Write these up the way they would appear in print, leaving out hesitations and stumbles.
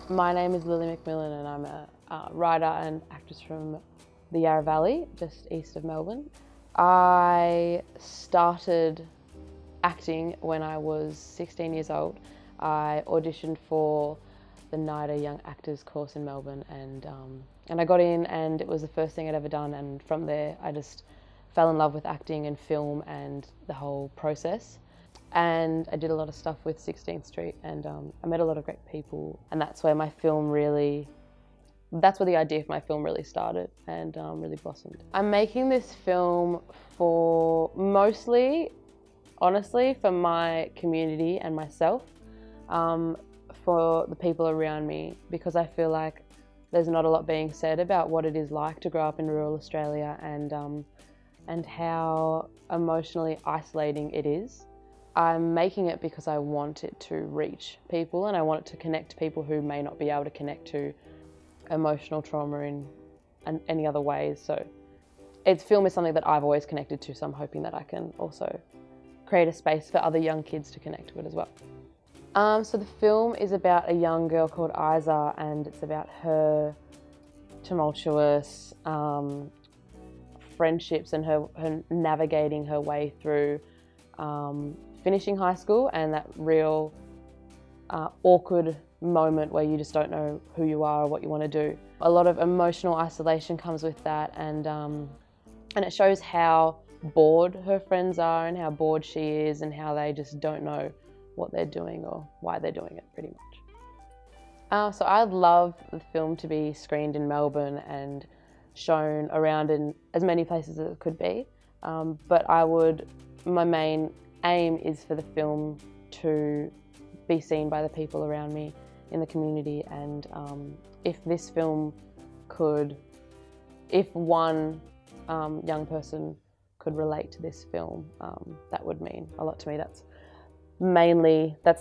My name is Lily McMillan and I'm a writer and actress from the Yarra Valley, just east of Melbourne. I started acting when I was 16 years old. I auditioned for the NIDA Young Actors course in Melbourne and I got in, and it was the first thing I'd ever done, and from there I just fell in love with acting and film and the whole process. And I did a lot of stuff with 16th Street, and I met a lot of great people, and that's where the idea for my film really started and really blossomed. I'm making this film for honestly, for my community and myself, for the people around me, because I feel like there's not a lot being said about what it is like to grow up in rural Australia and how emotionally isolating it is. I'm making it because I want it to reach people, and I want it to connect to people who may not be able to connect to emotional trauma in any other ways. So film is something that I've always connected to, so I'm hoping that I can also create a space for other young kids to connect to it as well. So the film is about a young girl called Isa, and it's about her tumultuous friendships and her navigating her way through finishing high school, and that real awkward moment where you just don't know who you are or what you want to do. A lot of emotional isolation comes with that, and it shows how bored her friends are and how bored she is and how they just don't know what they're doing or why they're doing it, pretty much. So I'd love the film to be screened in Melbourne and shown around in as many places as it could be, but my main aim is for the film to be seen by the people around me in the community, and if one young person could relate to this film, that would mean a lot to me. That's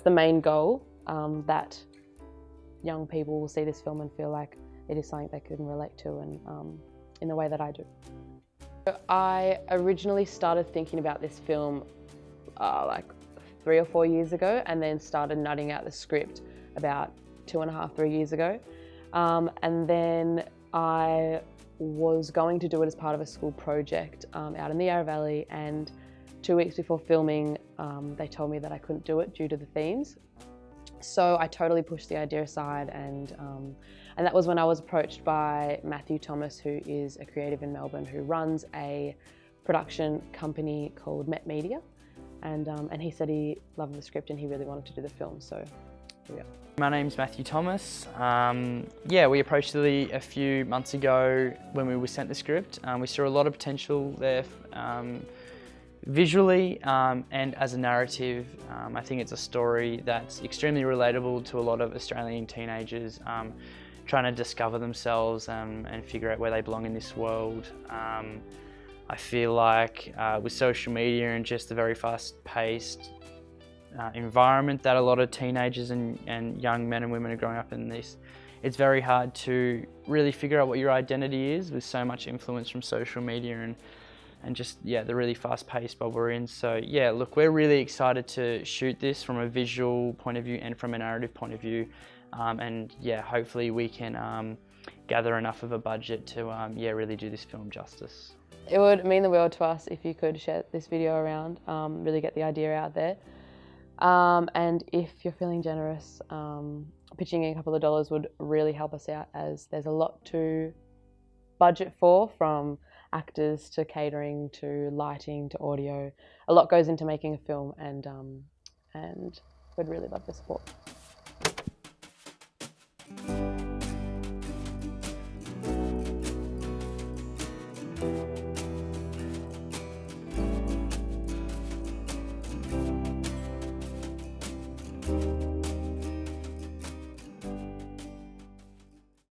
the main goal, that young people will see this film and feel like it is something they can relate to, and in the way that I do. I originally started thinking about this film like 3 or 4 years ago, and then started nutting out the script about 2.5, 3 years ago. And then I was going to do it as part of a school project out in the Yarra Valley, and 2 weeks before filming, they told me that I couldn't do it due to the themes. So I totally pushed the idea aside, and that was when I was approached by Matthew Thomas, who is a creative in Melbourne who runs a production company called Met Media. And he said he loved the script and he really wanted to do the film, so here we go. My name's Matthew Thomas. We approached Lily a few months ago when we were sent the script. We saw a lot of potential there visually and as a narrative. I think it's a story that's extremely relatable to a lot of Australian teenagers trying to discover themselves and figure out where they belong in this world. I feel like with social media and just the very fast-paced environment that a lot of teenagers and young men and women are growing up in, it's very hard to really figure out what your identity is with so much influence from social media and just the really fast-paced world we're in. So look, we're really excited to shoot this from a visual point of view and from a narrative point of view, and hopefully we can gather enough of a budget to really do this film justice. It would mean the world to us if you could share this video around, really get the idea out there. And if you're feeling generous, pitching in a couple of dollars would really help us out, as there's a lot to budget for, from actors to catering to lighting to audio. A lot goes into making a film, and we'd really love the support.